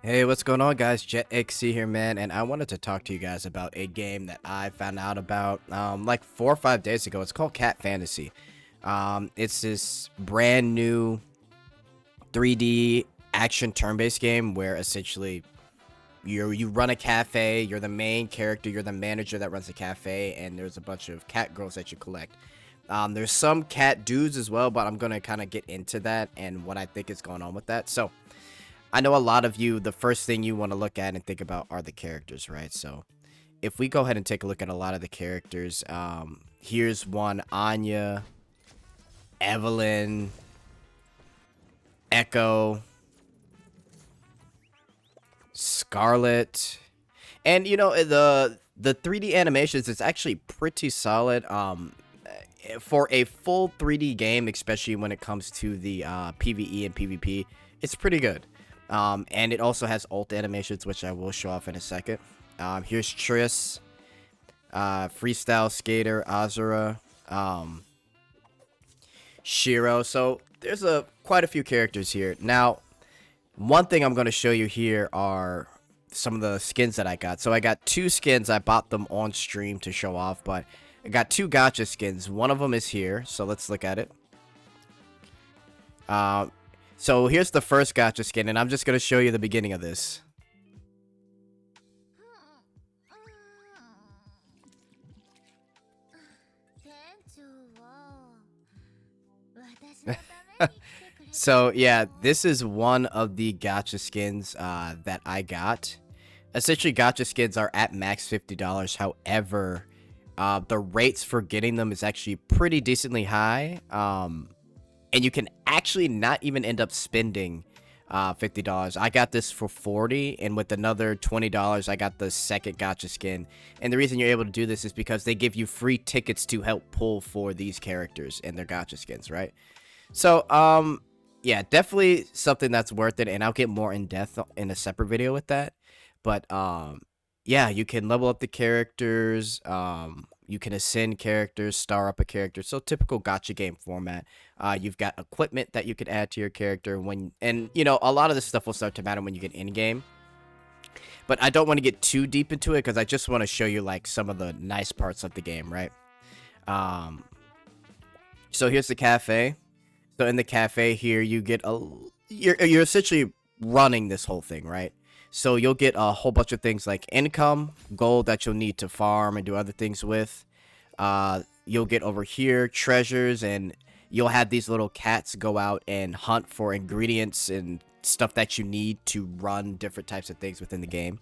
Hey, what's going on, guys? Jetxc here, man, and I wanted to talk to you guys about a game that I found out about like 4 or 5 days ago. It's called Cat Fantasy. It's this brand new 3D action turn-based game where essentially you run a cafe. You're the main character. You're the manager that runs the cafe, and there's a bunch of cat girls that you collect. There's some cat dudes as well, but I'm gonna kind of get into that and what I think is going on with that. So. I know a lot of you, the first thing you want to look at and think about are the characters, right? So if we go ahead and take a look at a lot of the characters, here's one: Anya, Evelyn, Echo, Scarlet, and the 3D animations is actually pretty solid. For a full 3D game, especially when it comes to the PvE and PvP, it's pretty good. And it also has ult animations, which I will show off in a second. Here's Triss, Freestyle Skater, Azura, Shiro. So there's quite a few characters here. Now, one thing I'm going to show you here are some of the skins that I got. So I got two skins. I bought them on stream to show off, but I got two gacha skins. One of them is here, so let's look at it. So here's the first gacha skin, and I'm just going to show you the beginning of this. So yeah, this is one of the gacha skins that I got. Essentially, gacha skins are at max $50. However, the rates for getting them is actually pretty decently high. And you can actually not even end up spending $50. I got this for $40, and with another $20, I got the second gacha skin. And the reason you're able to do this is because they give you free tickets to help pull for these characters and their gacha skins, right? So, yeah, definitely something that's worth it, and I'll get more in depth in a separate video with that. But, yeah, you can level up the characters, you can ascend characters, star up a character. So typical gacha game format. You've got equipment that you could add to your character and a lot of this stuff will start to matter when you get in game. But I don't want to get too deep into it because I just want to show you like some of the nice parts of the game, right? So here's the cafe. So in the cafe here, you get you're essentially running this whole thing, right? So you'll get a whole bunch of things like income, gold that you'll need to farm and do other things with. You'll get over here treasures, and you'll have these little cats go out and hunt for ingredients and stuff that you need to run different types of things within the game.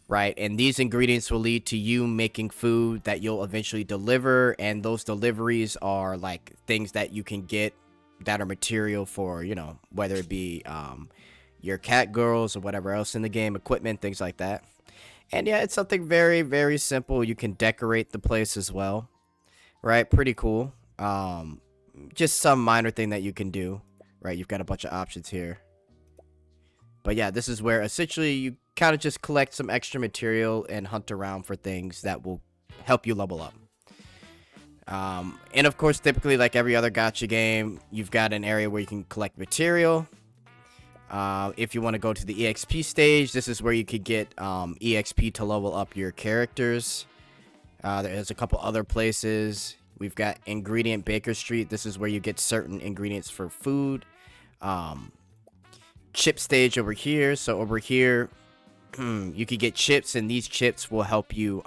Right, and these ingredients will lead to you making food that you'll eventually deliver, and those deliveries are like things that you can get that are material for, whether it be your cat girls or whatever else in the game, equipment, things like that. And yeah, it's something very, very simple. You can decorate the place as well, right? Pretty cool. Just some minor thing that you can do, right? You've got a bunch of options here. But yeah, this is where essentially you kind of just collect some extra material and hunt around for things that will help you level up. And of course, typically like every other gacha game, you've got an area where you can collect material. If you want to go to the EXP stage, this is where you could get EXP to level up your characters. There's a couple other places. We've got Ingredient Baker Street. This is where you get certain ingredients for food. Chip stage over here. So over here, you could get chips, and these chips will help you.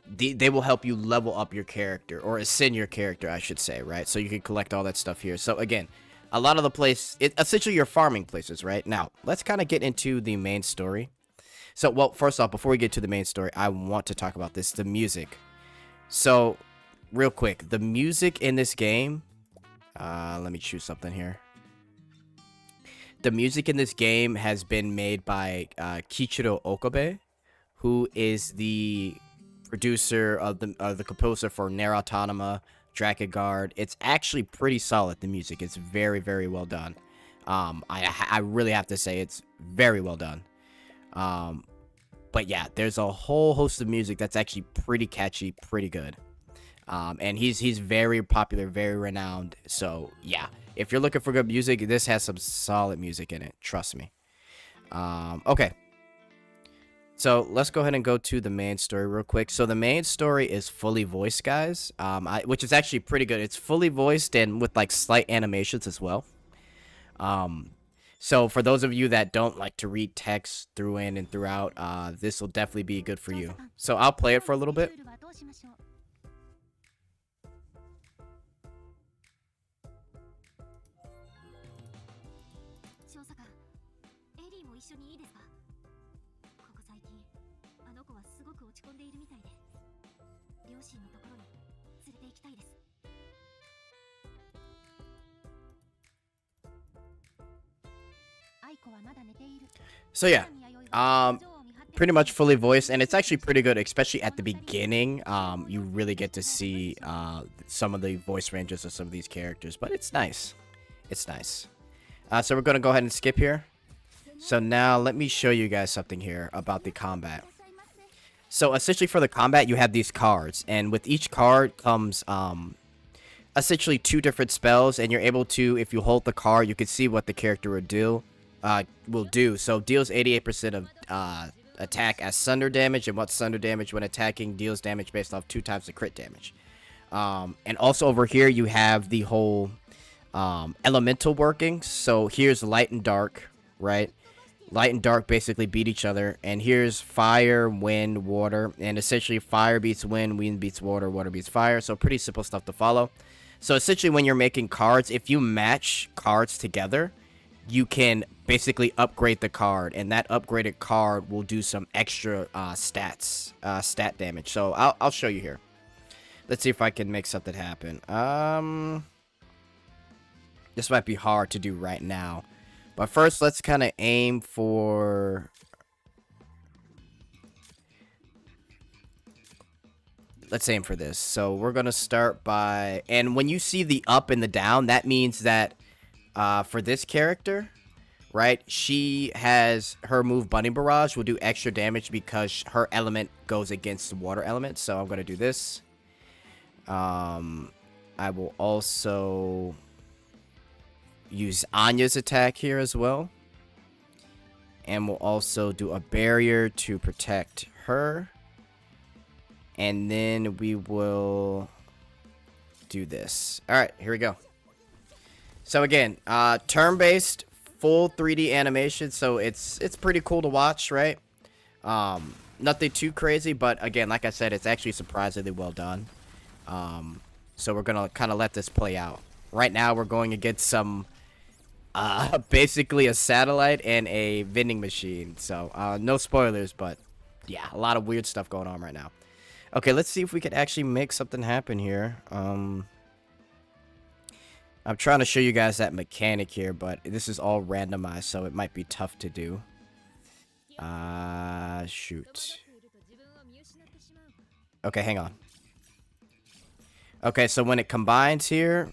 They will help you level up your character, or ascend your character, I should say, right? So you can collect all that stuff here. So again, a lot of the essentially your farming places, right? Now, let's kind of get into the main story. So, well, first off, before we get to the main story, I want to talk about the music. So, real quick, the music in this game, let me choose something here. The music in this game has been made by Kichiro Okabe, who is the producer of the composer for Nier Automata, Dragon Guard. It's actually pretty solid, the music. It's very, very well done. I really have to say it's very well done. But yeah, there's a whole host of music that's actually pretty catchy, pretty good. And he's very popular, very renowned. So yeah, If you're looking for good music, this has some solid music in it. Trust me. Okay. So let's go ahead and go to the main story real quick. So the main story is fully voiced, guys, which is actually pretty good. It's fully voiced and with like slight animations as well. So for those of you that don't like to read text through in and throughout, this will definitely be good for you. So I'll play it for a little bit. 両親のところに連れて行きたいです。 So yeah, pretty much fully voiced, and it's actually pretty good, especially at the beginning. You really get to see some of the voice ranges of some of these characters, but it's nice. It's nice. So we're gonna go ahead and skip here. So now let me show you guys something here about the combat. So essentially for the combat, you have these cards, and with each card comes essentially 2 different spells, and you're able to, if you hold the card, you can see what the character will do. So deals 88% of attack as thunder damage, and what's thunder damage when attacking deals damage based off 2 times the crit damage. And also over here you have the whole elemental working. So here's light and dark, right? Light and dark basically beat each other, and here's fire, wind, water, and essentially fire beats wind, wind beats water, water beats fire. So pretty simple stuff to follow. So essentially when you're making cards, if you match cards together, you can basically upgrade the card, and that upgraded card will do some extra stat damage. So I'll show you here. Let's see if I can make something happen. This might be hard to do right now, but first let's kind of aim for, let's aim for this. So we're gonna start by, and when you see the up and the down, that means that for this character, right, she has her move Bunny Barrage will do extra damage because her element goes against the water element. So I'm gonna do this. I will also use Anya's attack here as well, and we'll also do a barrier to protect her, and then we will do this. All right, here we go. So again, turn-based, full 3D animation, so it's pretty cool to watch, right? Nothing too crazy, but again, like I said, it's actually surprisingly well done. So we're gonna kind of let this play out. Right now, we're going against some, basically a satellite and a vending machine. So no spoilers, but yeah, a lot of weird stuff going on right now. Okay, let's see if we can actually make something happen here. I'm trying to show you guys that mechanic here, but this is all randomized, so it might be tough to do. Shoot. Okay, hang on. Okay, so when it combines here,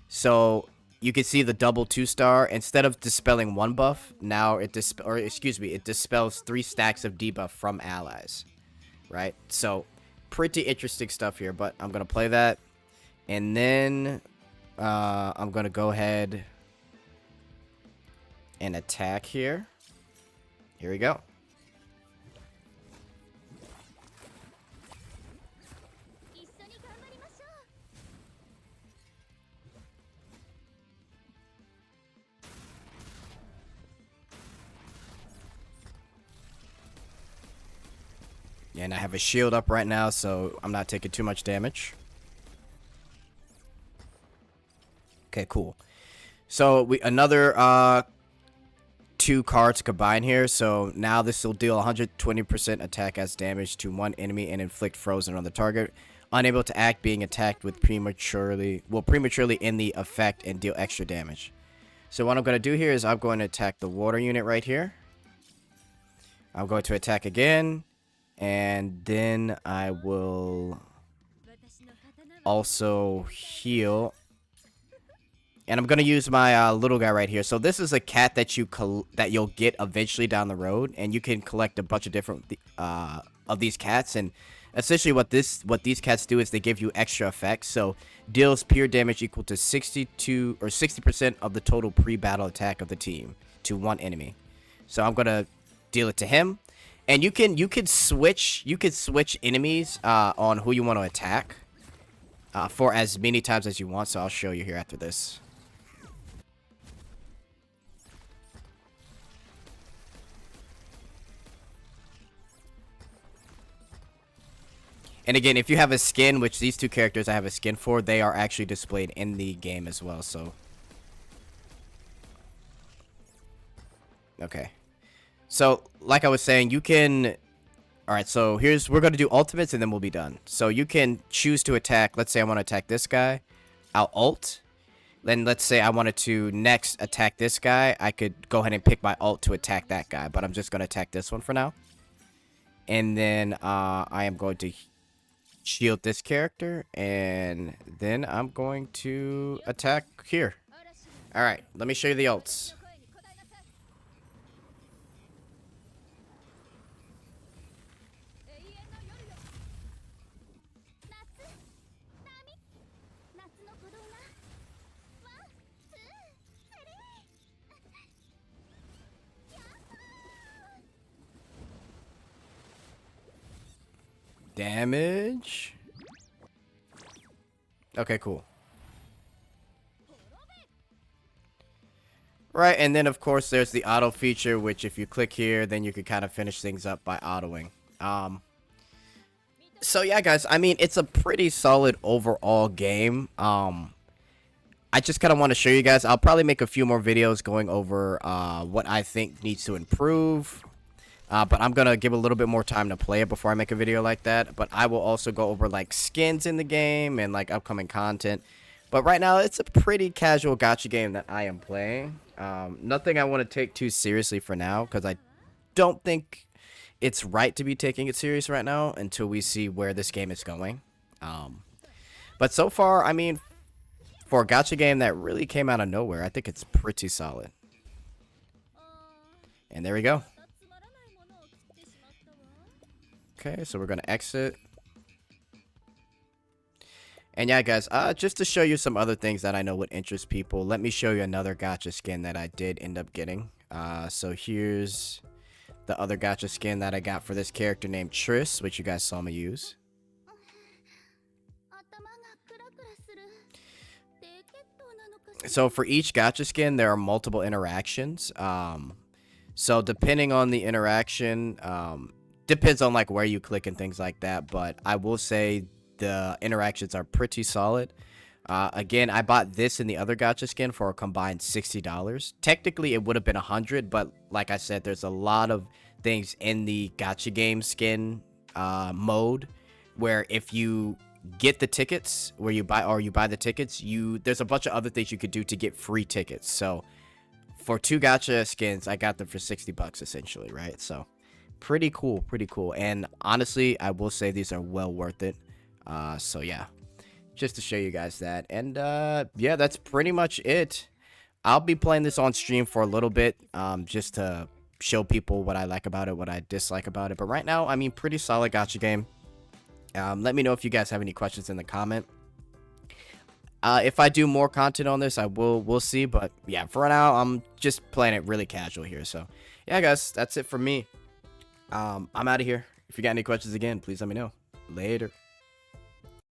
so you can see the double 2-star. Instead of dispelling 1 buff, now it dispels 3 stacks of debuff from allies, right? So pretty interesting stuff here, but I'm gonna play that, and then I'm gonna go ahead and attack here. Here we go. And I have a shield up right now, so I'm not taking too much damage. Okay, cool. So another 2 cards combined here. So now this will deal 120% attack as damage to 1 enemy and inflict frozen on the target. Unable to act, being attacked with prematurely end the effect and deal extra damage. So what I'm going to do here is I'm going to attack the water unit right here. I'm going to attack again. And then I will also heal. And I'm going to use my little guy right here. So this is a cat that you'll get eventually down the road. And you can collect a bunch of different of these cats. And essentially what these cats do is they give you extra effects. So deals pure damage equal to 62 or 60% of the total pre-battle attack of the team to one enemy. So I'm gonna deal it to him, and you could switch enemies on who you want to attack for as many times as you want. So I'll show you here after this. And again, if you have a skin, which these two characters I have a skin for, they are actually displayed in the game as well. So okay. So, like I was saying, you can... Alright, so we're going to do ultimates and then we'll be done. So you can choose to attack. Let's say I want to attack this guy. I'll ult. Then let's say I wanted to next attack this guy. I could go ahead and pick my ult to attack that guy. But I'm just going to attack this one for now. And then I am going to shield this character. And then I'm going to attack here. Alright, let me show you the ults. Damage. Okay, cool. Right, and then of course there's the auto feature, which if you click here, then you can kind of finish things up by autoing. So yeah, guys, I mean, it's a pretty solid overall game. I just kind of want to show you guys. I'll probably make a few more videos going over what I think needs to improve. But I'm going to give a little bit more time to play it before I make a video like that. But I will also go over like skins in the game and like upcoming content. But right now, it's a pretty casual gacha game that I am playing. Nothing I want to take too seriously for now, because I don't think it's right to be taking it serious right now until we see where this game is going. But so far, I mean, for a gacha game that really came out of nowhere, I think it's pretty solid. And there we go. Okay, so we're going to exit. And yeah, guys, just to show you some other things that I know would interest people, let me show you another gacha skin that I did end up getting. So here's the other gacha skin that I got for this character named Triss, which you guys saw me use. So for each gacha skin, there are multiple interactions. So depending on the interaction, depends on like where you click and things like that. But I will say the interactions are pretty solid. Again, I bought this and the other gacha skin for a combined $60. Technically, it would have been $100, but like I said, there's a lot of things in the gacha game skin mode where if you get the tickets, where you buy the tickets, there's a bunch of other things you could do to get free tickets. So for 2 gacha skins, I got them for $60 essentially, right? So pretty cool, pretty cool. And honestly, I will say these are well worth it. So yeah, just to show you guys that. And yeah, that's pretty much it. I'll be playing this on stream for a little bit, just to show people what I like about it, what I dislike about it. But right now, I mean, pretty solid gacha game. Let me know if you guys have any questions in the comment. If I do more content on this, we'll see. But yeah, for now, I'm just playing it really casual here. So yeah, guys, that's it for me. I'm out of here. If you got any questions again, please let me know. Later.